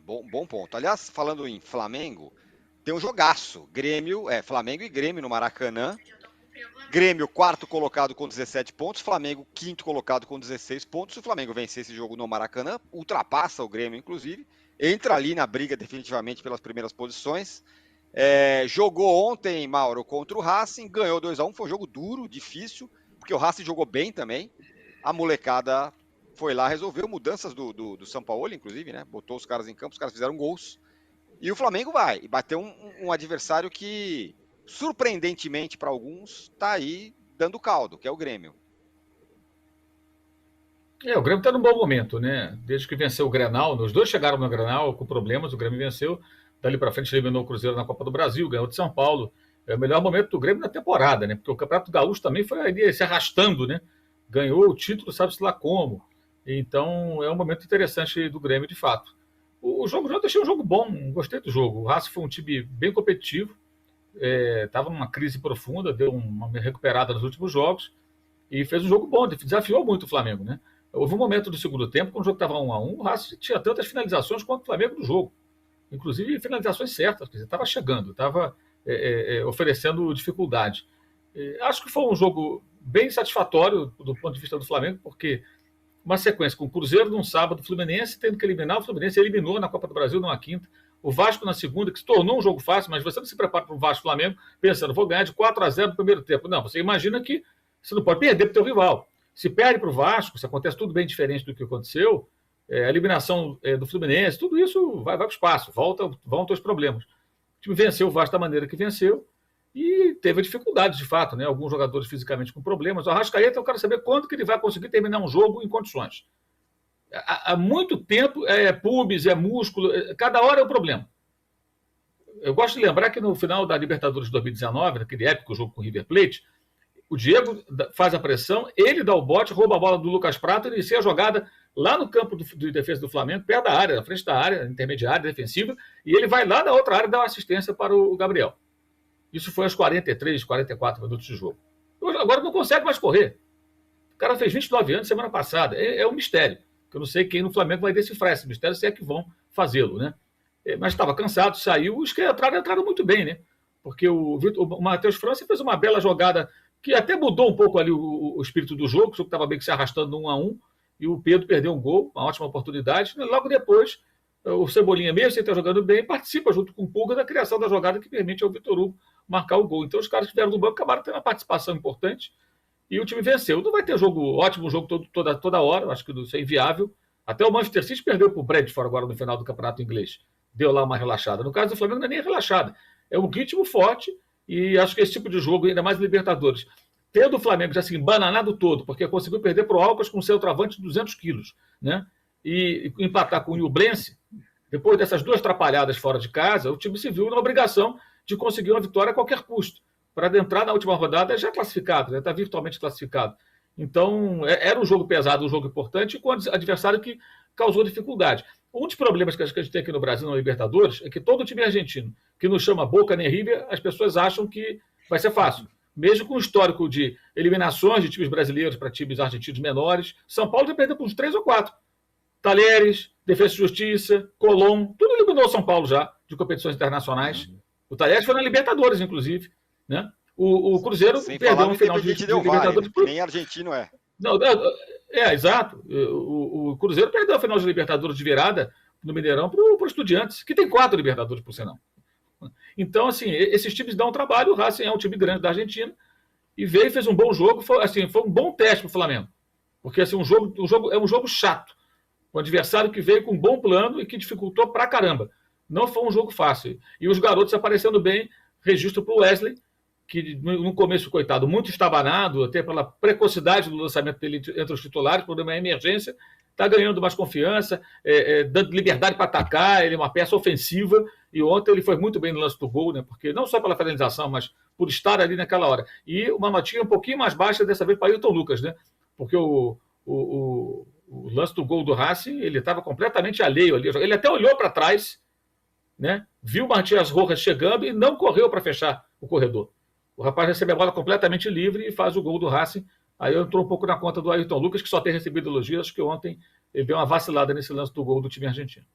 Bom ponto. Aliás, falando em Flamengo, tem um jogaço. Flamengo e Grêmio no Maracanã. Grêmio, quarto colocado com 17 pontos. Flamengo, quinto colocado com 16 pontos. Se o Flamengo vencer esse jogo no Maracanã, ultrapassa o Grêmio, inclusive. Entra ali na briga definitivamente pelas primeiras posições. Jogou ontem, Mauro, contra o Racing. Ganhou 2-1. Foi um jogo duro, difícil, porque o Racing jogou bem também. A molecada foi lá, resolveu mudanças do São Paulo, inclusive, né? Botou os caras em campo, os caras fizeram gols. E o Flamengo vai. E bateu um adversário que, surpreendentemente para alguns, está aí dando caldo, que é o Grêmio. O Grêmio está num bom momento, né? Desde que venceu o Grenal, os dois chegaram no Grenal com problemas, o Grêmio venceu. Dali para frente eliminou o Cruzeiro na Copa do Brasil, ganhou de São Paulo. É o melhor momento do Grêmio na temporada, né? Porque o Campeonato Gaúcho também foi ali se arrastando, né? Ganhou o título, sabe-se lá como. Então é um momento interessante do Grêmio, de fato. O jogo já deixei um jogo bom, gostei do jogo. O Racing foi um time bem competitivo, estava numa crise profunda, deu uma recuperada nos últimos jogos e fez um jogo bom, desafiou muito o Flamengo, né? Houve um momento do segundo tempo, quando o jogo estava 1-1, o Racing tinha tantas finalizações quanto o Flamengo no jogo. Inclusive finalizações certas, quer dizer, estava chegando, estava oferecendo dificuldade. Acho que foi um jogo bem satisfatório do ponto de vista do Flamengo, porque uma sequência com o Cruzeiro num sábado, o Fluminense tendo que eliminar, o Fluminense eliminou na Copa do Brasil numa quinta, o Vasco na segunda, que se tornou um jogo fácil, mas você não se prepara para o Vasco Flamengo pensando, vou ganhar de 4-0 no primeiro tempo. Não, você imagina que você não pode perder para o teu rival. Se perde para o Vasco, se acontece tudo bem diferente do que aconteceu, a eliminação do Fluminense, tudo isso vai para o espaço, vão ter os problemas. O time venceu o Vasco da maneira que venceu e teve dificuldades, de fato, né? Alguns jogadores fisicamente com problemas. O Arrascaeta, eu quero saber quando que ele vai conseguir terminar um jogo em condições. Há muito tempo pubis, músculo, cada hora é um problema. Eu gosto de lembrar que no final da Libertadores de 2019, naquele épico jogo com o River Plate, o Diego faz a pressão, ele dá o bote, rouba a bola do Lucas Prato, inicia a jogada lá no campo de defesa do Flamengo, perto da área, na frente da área, intermediária, defensiva, e ele vai lá da outra área dar uma assistência para o Gabriel. Isso foi aos 43, 44 minutos de jogo. Agora não consegue mais correr. O cara fez 29 anos semana passada. É um mistério. Eu não sei quem no Flamengo vai decifrar esse mistério, se é que vão fazê-lo, né? Mas estava cansado, saiu. Os que entraram muito bem, né? Porque o Matheus França fez uma bela jogada que até mudou um pouco ali o espírito do jogo. O jogo estava bem que se arrastando no 1-1 e o Pedro perdeu um gol, uma ótima oportunidade. Logo depois, o Cebolinha, mesmo sem estar jogando bem, participa junto com o Pulga da criação da jogada que permite ao Vitor Hugo marcar o gol. Então os caras que vieram do banco acabaram tendo uma participação importante e o time venceu. Não vai ter ótimo jogo toda hora, acho que isso é inviável. Até o Manchester City perdeu para o Brentford agora no final do campeonato inglês. Deu lá uma relaxada. No caso do Flamengo não é nem relaxada. É um ritmo forte e acho que esse tipo de jogo, ainda mais Libertadores, tendo o Flamengo já assim, bananado todo, porque conseguiu perder para o Alcas com seu travante de 200 quilos, né? E empatar com o Nublense, depois dessas duas atrapalhadas fora de casa, o time se viu na obrigação de conseguir uma vitória a qualquer custo, para adentrar na última rodada já classificado, já está virtualmente classificado. Então, era um jogo pesado, um jogo importante, com um adversário que causou dificuldade. Um dos problemas que a gente tem aqui no Brasil, na Libertadores, é que todo time argentino que não chama Boca nem River, as pessoas acham que vai ser fácil. Mesmo com o histórico de eliminações de times brasileiros para times argentinos menores, São Paulo já perdeu por uns 3 ou 4. Talheres, Defesa e Justiça, Colón, tudo eliminou São Paulo já, de competições internacionais. O Talheres foi na Libertadores, inclusive, né? O Cruzeiro perdeu no final de Libertadores. Nem argentino é. Não, exato. O Cruzeiro perdeu a final de Libertadores de virada no Mineirão para o Estudiantes, que tem 4 Libertadores, por sinal. Então, assim, esses times dão trabalho. O Racing é um time grande da Argentina e veio e fez um bom jogo. Foi um bom teste para o Flamengo. Porque assim, é um jogo chato. Um adversário que veio com um bom plano e que dificultou pra caramba. Não foi um jogo fácil. E os garotos aparecendo bem, registro para o Wesley, que no começo, coitado, muito estabanado, até pela precocidade do lançamento dele entre os titulares, por uma emergência, está ganhando mais confiança, dando liberdade para atacar, ele é uma peça ofensiva, e ontem ele foi muito bem no lance do gol, né? Porque não só pela finalização, mas por estar ali naquela hora. E uma notinha um pouquinho mais baixa dessa vez para Ailton Lucas, né? Porque o lance do gol do Racing, ele estava completamente alheio ali. Ele até olhou para trás, né? Viu o Matias Rojas chegando e não correu para fechar o corredor. O rapaz recebe a bola completamente livre e faz o gol do Racing. Aí entrou um pouco na conta do Ailton Lucas, que só tem recebido elogios. Acho que ontem ele deu uma vacilada nesse lance do gol do time argentino.